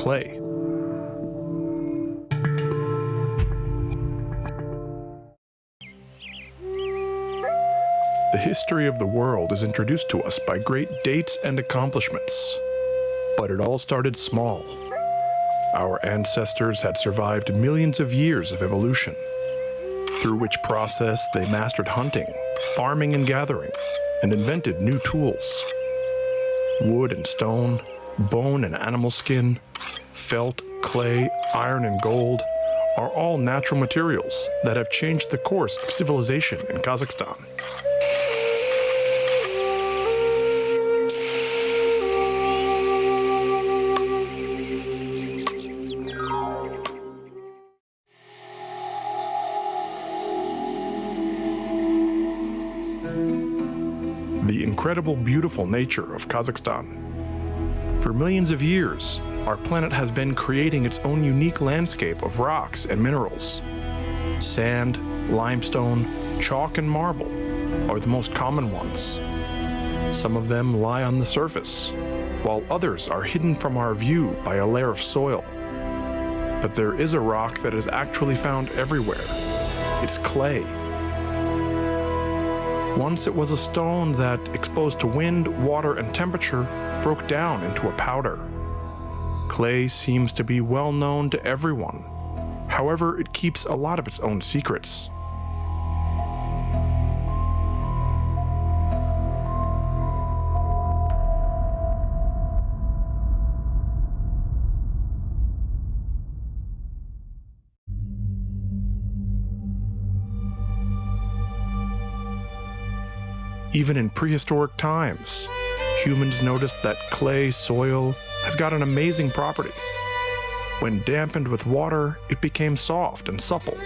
clay. The history of the world is introduced to us by great dates and accomplishments. But it all started small. Our ancestors had survived millions of years of evolution, through which process they mastered hunting, farming and gathering, and invented new tools. Wood and stone, bone and animal skin, felt, clay, iron and gold are all natural materials that have changed the course of civilization in Kazakhstan. The incredible, beautiful nature of Kazakhstan. For millions of years, our planet has been creating its own unique landscape of rocks and minerals. Sand, limestone, chalk, and marble are the most common ones. Some of them lie on the surface, while others are hidden from our view by a layer of soil. But there is a rock that is actually found everywhere. It's clay. Once it was a stone that, exposed to wind, water, and temperature, broke down into a powder. Clay seems to be well known to everyone. However, it keeps a lot of its own secrets. Even in prehistoric times, humans noticed that clay soil has got an amazing property. When dampened with water, it became soft and supple,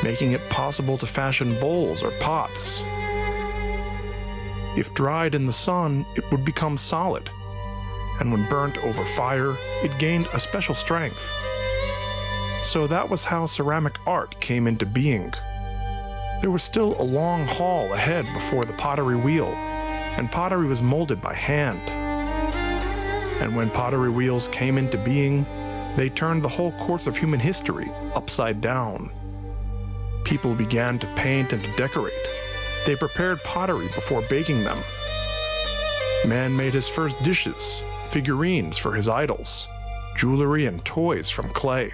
making it possible to fashion bowls or pots. If dried in the sun, it would become solid, and when burnt over fire, it gained a special strength. So that was how ceramic art came into being. There was still a long haul ahead before the pottery wheel, and pottery was molded by hand. And when pottery wheels came into being, they turned the whole course of human history upside down. People began to paint and to decorate. They prepared pottery before baking them. Man made his first dishes, figurines for his idols, jewelry and toys from clay.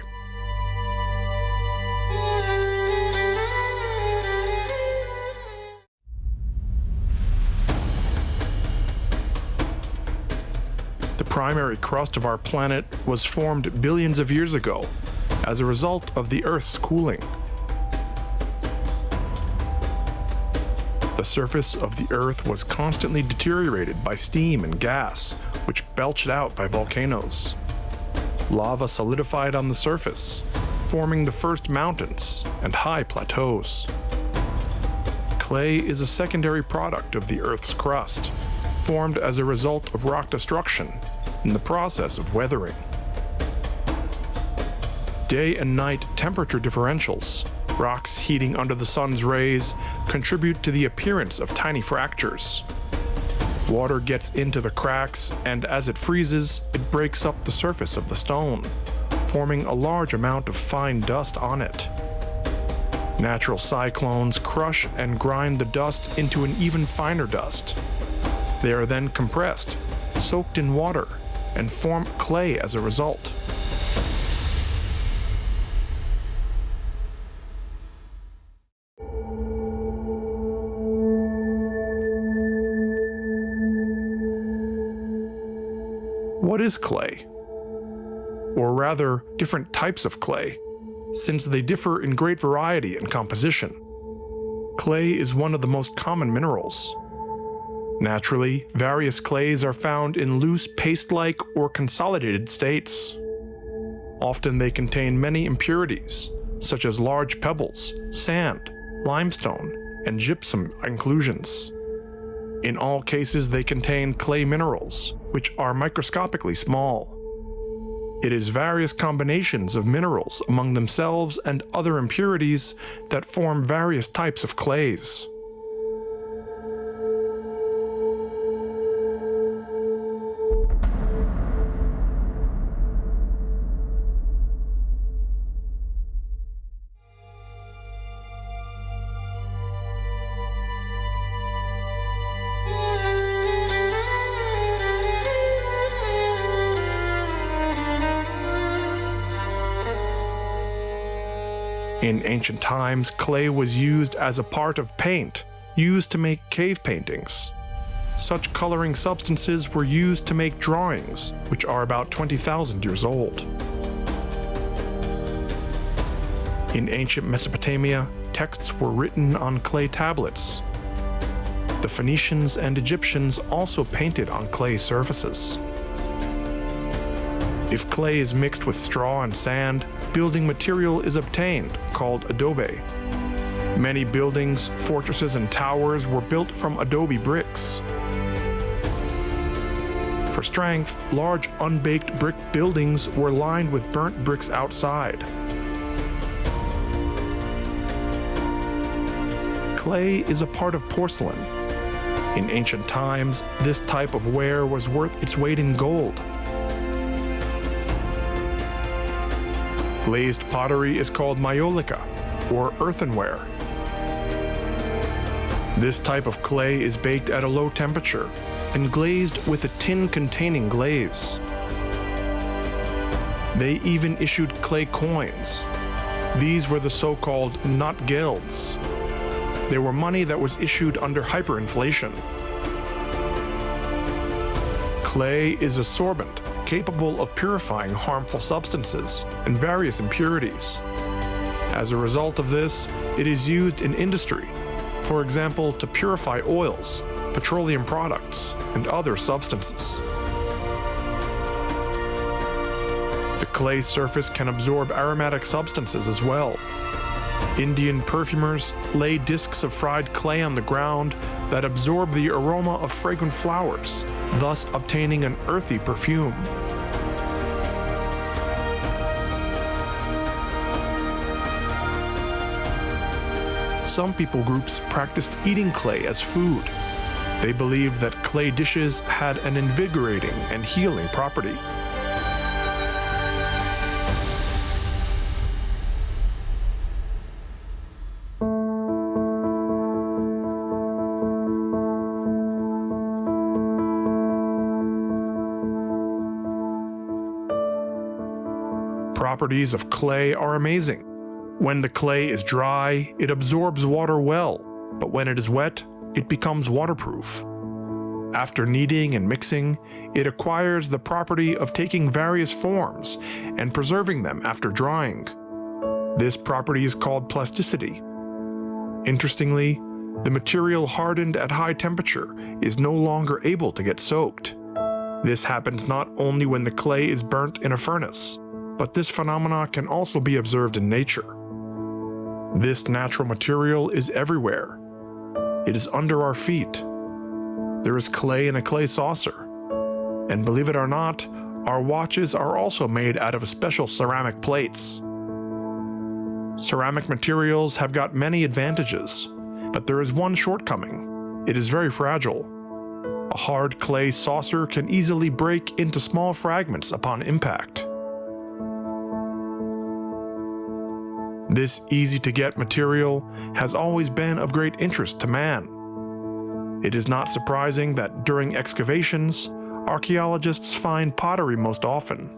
The primary crust of our planet was formed billions of years ago as a result of the Earth's cooling. The surface of the Earth was constantly deteriorated by steam and gas, which belched out by volcanoes. Lava solidified on the surface, forming the first mountains and high plateaus. Clay is a secondary product of the Earth's crust, formed as a result of rock destruction in the process of weathering. Day and night temperature differentials, rocks heating under the sun's rays, contribute to the appearance of tiny fractures. Water gets into the cracks, and as it freezes, it breaks up the surface of the stone, forming a large amount of fine dust on it. Natural cyclones crush and grind the dust into an even finer dust. They are then compressed, soaked in water, and form clay as a result. What is clay? Or rather, different types of clay, since they differ in great variety and composition. Clay is one of the most common minerals. Naturally, various clays are found in loose paste-like or consolidated states. Often they contain many impurities, such as large pebbles, sand, limestone, and gypsum inclusions. In all cases, they contain clay minerals, which are microscopically small. It is various combinations of minerals among themselves and other impurities that form various types of clays. In ancient times, clay was used as a part of paint, used to make cave paintings. Such coloring substances were used to make drawings, which are about 20,000 years old. In ancient Mesopotamia, texts were written on clay tablets. The Phoenicians and Egyptians also painted on clay surfaces. If clay is mixed with straw and sand, building material is obtained, called adobe. Many buildings, fortresses, and towers were built from adobe bricks. For strength, large unbaked brick buildings were lined with burnt bricks outside. Clay is a part of porcelain. In ancient times, this type of ware was worth its weight in gold. Glazed pottery is called maiolica, or earthenware. This type of clay is baked at a low temperature and glazed with a tin-containing glaze. They even issued clay coins. These were the so-called notgelds. They were money that was issued under hyperinflation. Clay is a sorbent capable of purifying harmful substances and various impurities. As a result of this, it is used in industry, for example, to purify oils, petroleum products, and other substances. The clay surface can absorb aromatic substances as well. Indian perfumers lay discs of fried clay on the ground that absorb the aroma of fragrant flowers, thus obtaining an earthy perfume. Some people groups practiced eating clay as food. They believed that clay dishes had an invigorating and healing property. Properties of clay are amazing. When the clay is dry, it absorbs water well, but when it is wet, it becomes waterproof. After kneading and mixing, it acquires the property of taking various forms and preserving them after drying. This property is called plasticity. Interestingly, the material hardened at high temperature is no longer able to get soaked. This happens not only when the clay is burnt in a furnace, but this phenomena can also be observed in nature. This natural material is everywhere. It is under our feet. There is clay in a clay saucer. And believe it or not, our watches are also made out of special ceramic plates. Ceramic materials have got many advantages, but there is one shortcoming. It is very fragile. A hard clay saucer can easily break into small fragments upon impact. This easy-to-get material has always been of great interest to man. It is not surprising that during excavations, archaeologists find pottery most often.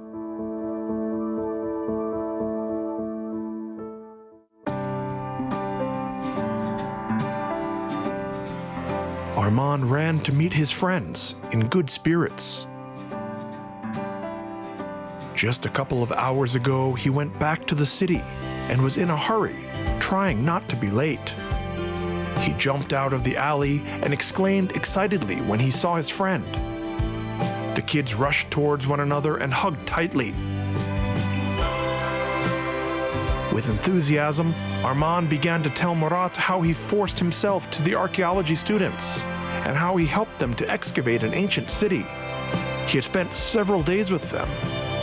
Armand ran to meet his friends in good spirits. Just a couple of hours ago, he went back to the city and was in a hurry, trying not to be late. He jumped out of the alley and exclaimed excitedly when he saw his friend. The kids rushed towards one another and hugged tightly. With enthusiasm, Armand began to tell Murat how he forced himself to the archaeology students and how he helped them to excavate an ancient city. He had spent several days with them,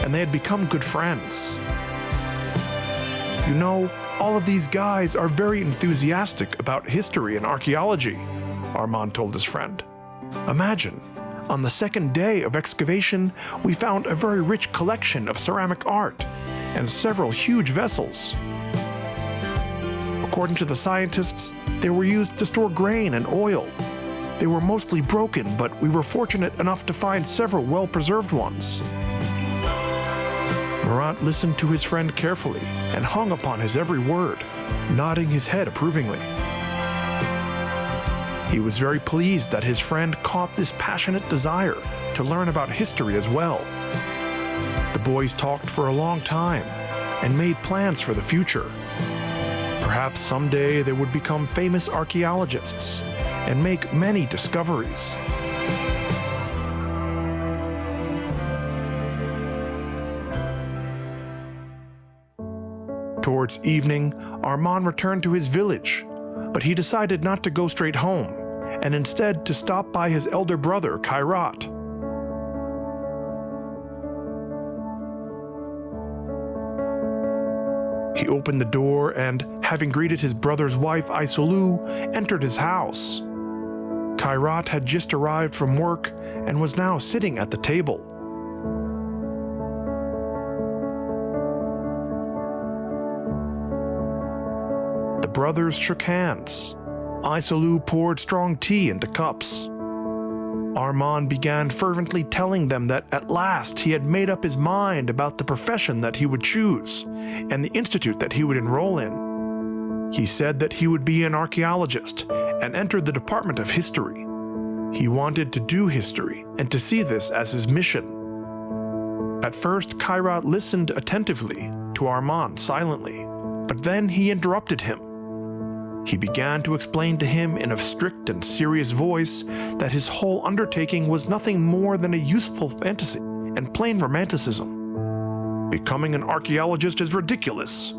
and they had become good friends. You know, all of these guys are very enthusiastic about history and archaeology, Armand told his friend. Imagine, on the second day of excavation, we found a very rich collection of ceramic art and several huge vessels. According to the scientists, they were used to store grain and oil. They were mostly broken, but we were fortunate enough to find several well-preserved ones. Murat listened to his friend carefully and hung upon his every word, nodding his head approvingly. He was very pleased that his friend caught this passionate desire to learn about history as well. The boys talked for a long time and made plans for the future. Perhaps someday they would become famous archaeologists and make many discoveries. Towards evening, Armand returned to his village, but he decided not to go straight home, and instead to stop by his elder brother, Kairat. He opened the door and, having greeted his brother's wife, Aysolu, entered his house. Kairat had just arrived from work and was now sitting at the table. The brothers shook hands. Aysolu poured strong tea into cups. Armand began fervently telling them that at last he had made up his mind about the profession that he would choose and the institute that he would enroll in. He said that he would be an archaeologist and enter the department of history. He wanted to do history and to see this as his mission. At first, Kairat listened attentively to Armand silently, but then he interrupted him. He began to explain to him in a strict and serious voice that his whole undertaking was nothing more than a useful fantasy and plain romanticism. Becoming an archaeologist is ridiculous.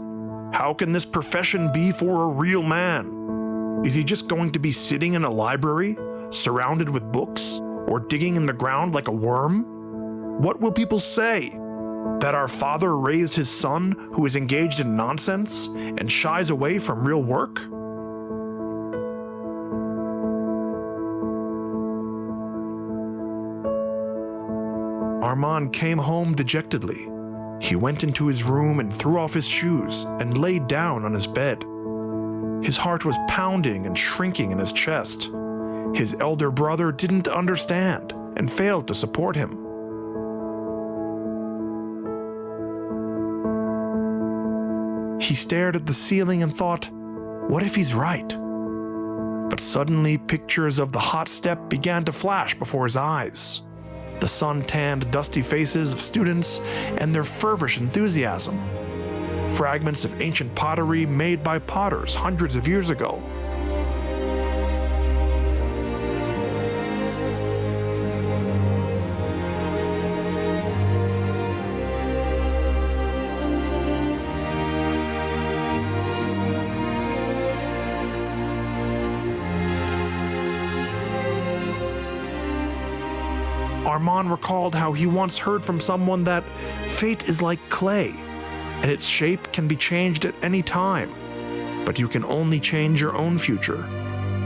How can this profession be for a real man? Is he just going to be sitting in a library, surrounded with books, or digging in the ground like a worm? What will people say? That our father raised his son who is engaged in nonsense and shies away from real work? Armand came home dejectedly. He went into his room and threw off his shoes and laid down on his bed. His heart was pounding and shrinking in his chest. His elder brother didn't understand and failed to support him. He stared at the ceiling and thought, what if he's right? But suddenly pictures of the hot step began to flash before his eyes. The sun-tanned, dusty faces of students and their feverish enthusiasm. Fragments of ancient pottery made by potters hundreds of years ago. Armand recalled how he once heard from someone that fate is like clay, and its shape can be changed at any time, but you can only change your own future,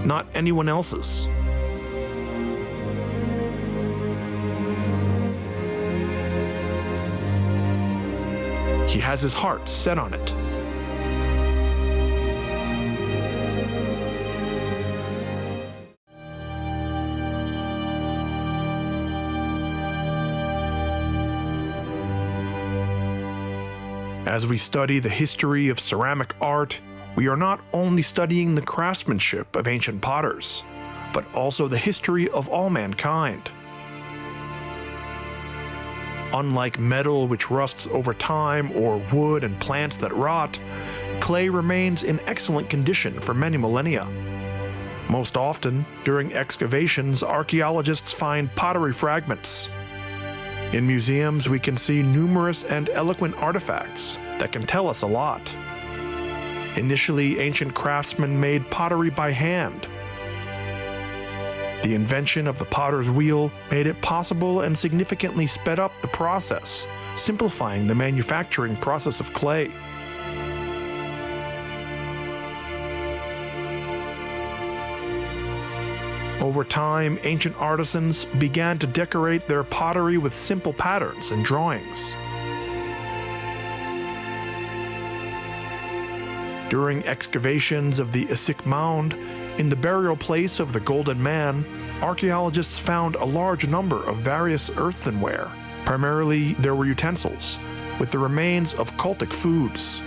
not anyone else's. He has his heart set on it. As we study the history of ceramic art, we are not only studying the craftsmanship of ancient potters, but also the history of all mankind. Unlike metal which rusts over time or wood and plants that rot, clay remains in excellent condition for many millennia. Most often, during excavations, archaeologists find pottery fragments. In museums, we can see numerous and eloquent artifacts that can tell us a lot. Initially, ancient craftsmen made pottery by hand. The invention of the potter's wheel made it possible and significantly sped up the process, simplifying the manufacturing process of clay. Over time, ancient artisans began to decorate their pottery with simple patterns and drawings. During excavations of the Issyk Mound, in the burial place of the Golden Man, archaeologists found a large number of various earthenware. Primarily, there were utensils, with the remains of cultic foods.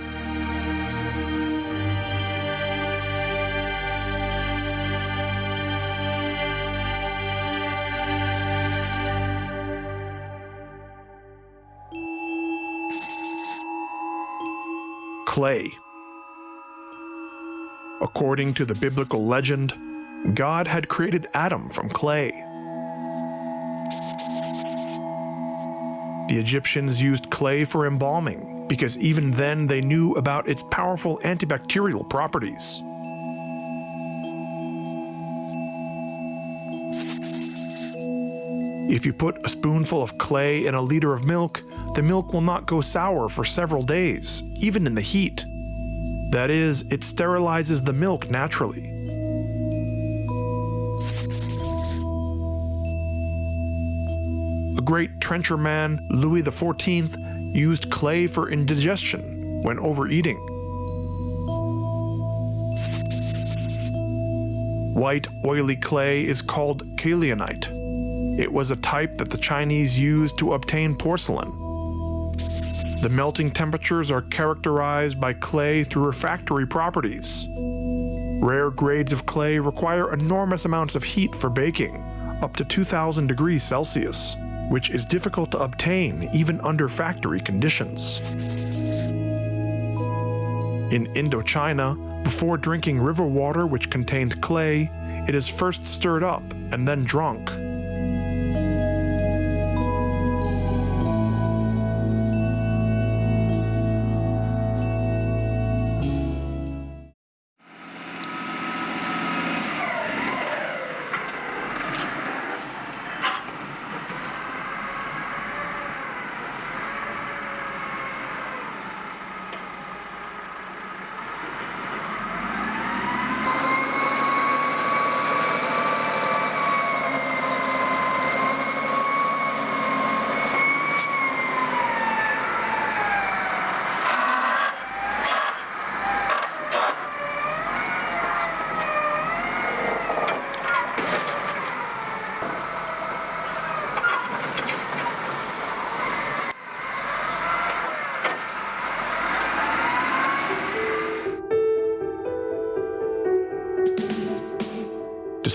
Clay. According to the biblical legend, God had created Adam from clay. The Egyptians used clay for embalming because even then they knew about its powerful antibacterial properties. If you put a spoonful of clay in a liter of milk, the milk will not go sour for several days, even in the heat. That is, it sterilizes the milk naturally. A great trencherman, Louis XIV, used clay for indigestion when overeating. White, oily clay is called kaolинite. It was a type that the Chinese used to obtain porcelain. The melting temperatures are characterized by clay through refractory properties. Rare grades of clay require enormous amounts of heat for baking, up to 2000 degrees Celsius, which is difficult to obtain even under factory conditions. In Indochina, before drinking river water which contained clay, it is first stirred up and then drunk.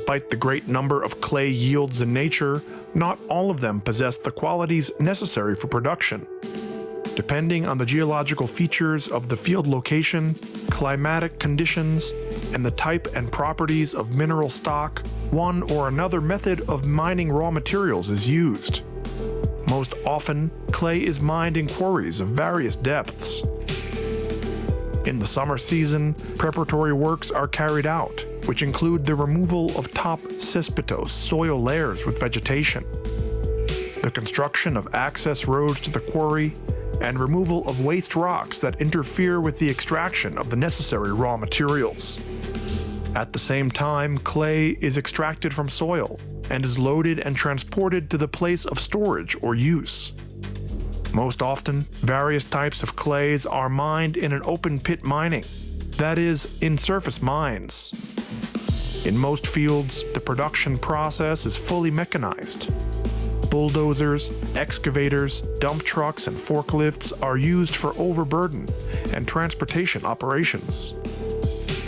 Despite the great number of clay yields in nature, not all of them possess the qualities necessary for production. Depending on the geological features of the field location, climatic conditions, and the type and properties of mineral stock, one or another method of mining raw materials is used. Most often, clay is mined in quarries of various depths. In the summer season, preparatory works are carried out, which include the removal of top cespitous soil layers with vegetation, the construction of access roads to the quarry, and removal of waste rocks that interfere with the extraction of the necessary raw materials. At the same time, clay is extracted from soil and is loaded and transported to the place of storage or use. Most often, various types of clays are mined in an open pit mining, that is, in surface mines. In most fields, the production process is fully mechanized. Bulldozers, excavators, dump trucks, and forklifts are used for overburden and transportation operations.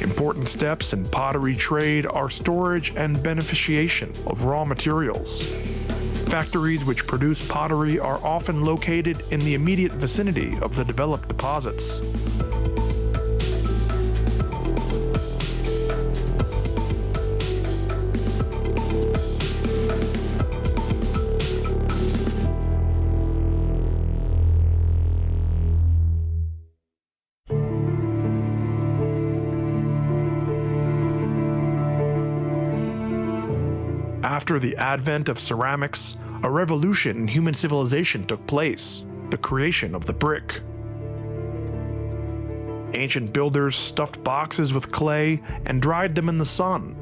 Important steps in pottery trade are storage and beneficiation of raw materials. Factories which produce pottery are often located in the immediate vicinity of the developed deposits. After the advent of ceramics, a revolution in human civilization took place, the creation of the brick. Ancient builders stuffed boxes with clay and dried them in the sun.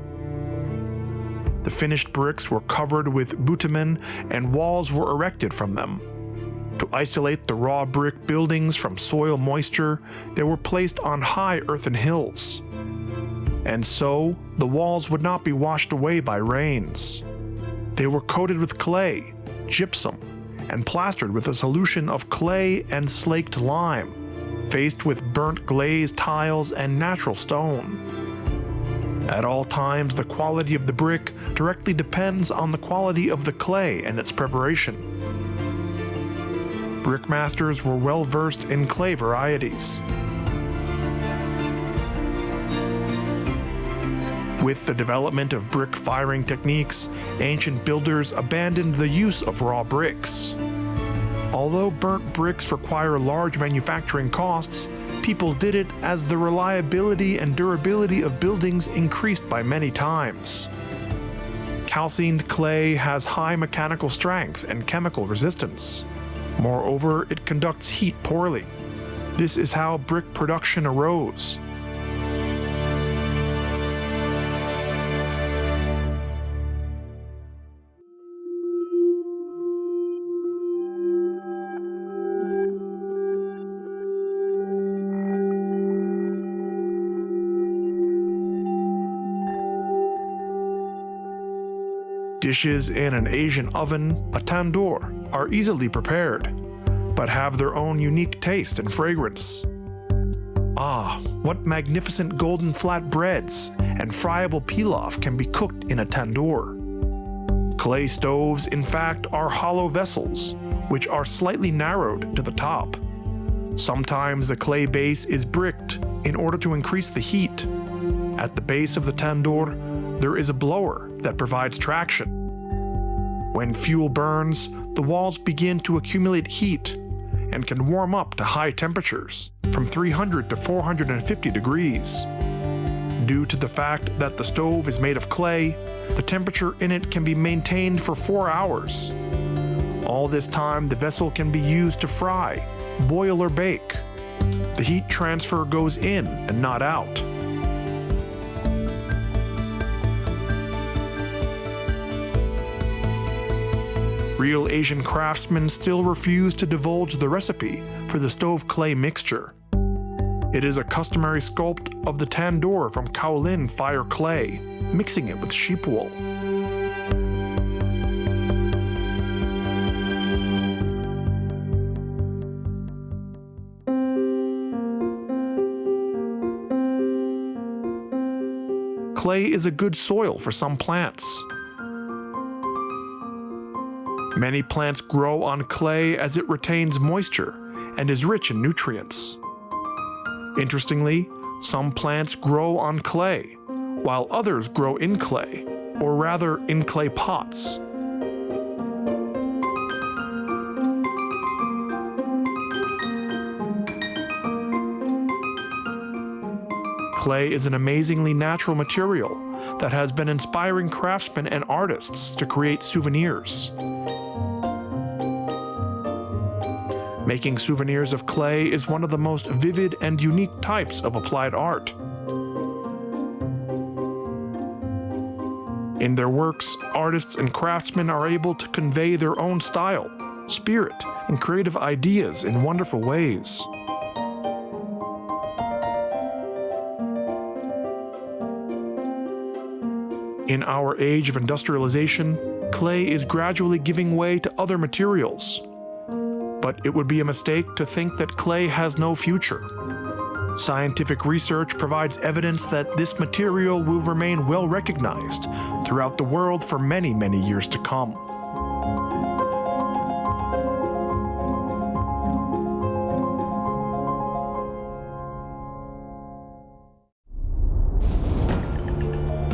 The finished bricks were covered with bitumen and walls were erected from them. To isolate the raw brick buildings from soil moisture, they were placed on high earthen hills. And so, the walls would not be washed away by rains. They were coated with clay, gypsum, and plastered with a solution of clay and slaked lime, faced with burnt glazed tiles and natural stone. At all times, the quality of the brick directly depends on the quality of the clay and its preparation. Brickmasters were well versed in clay varieties. With the development of brick firing techniques, ancient builders abandoned the use of raw bricks. Although burnt bricks require large manufacturing costs, people did it as the reliability and durability of buildings increased by many times. Calcined clay has high mechanical strength and chemical resistance. Moreover, it conducts heat poorly. This is how brick production arose. Dishes in an Asian oven, a tandoor, are easily prepared, but have their own unique taste and fragrance. Ah, what magnificent golden flat breads and friable pilaf can be cooked in a tandoor. Clay stoves, in fact, are hollow vessels, which are slightly narrowed to the top. Sometimes the clay base is bricked in order to increase the heat. At the base of the tandoor, there is a blower that provides traction. When fuel burns, the walls begin to accumulate heat and can warm up to high temperatures, from 300 to 450 degrees. Due to the fact that the stove is made of clay, the temperature in it can be maintained for 4 hours. All this time, the vessel can be used to fry, boil, or bake. The heat transfer goes in and not out. Real Asian craftsmen still refuse to divulge the recipe for the stove clay mixture. It is a customary sculpt of the tandoor from kaolin fire clay, mixing it with sheep wool. Clay is a good soil for some plants. Many plants grow on clay as it retains moisture and is rich in nutrients. Interestingly, some plants grow on clay, while others grow in clay, or rather in clay pots. Clay is an amazingly natural material that has been inspiring craftsmen and artists to create souvenirs. Making souvenirs of clay is one of the most vivid and unique types of applied art. In their works, artists and craftsmen are able to convey their own style, spirit, and creative ideas in wonderful ways. In our age of industrialization, clay is gradually giving way to other materials. But it would be a mistake to think that clay has no future. Scientific research provides evidence that this material will remain well recognized throughout the world for many, many years to come.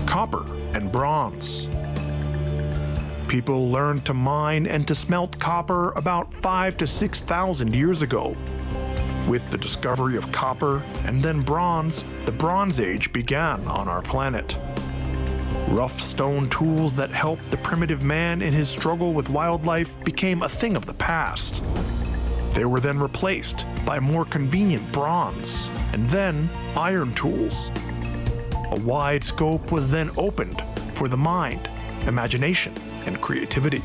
Copper and bronze. People learned to mine and to smelt copper about 5,000 to 6,000 years ago. With the discovery of copper and then bronze, the Bronze Age began on our planet. Rough stone tools that helped the primitive man in his struggle with wildlife became a thing of the past. They were then replaced by more convenient bronze, and then iron tools. A wide scope was then opened for the mind, imagination, and creativity.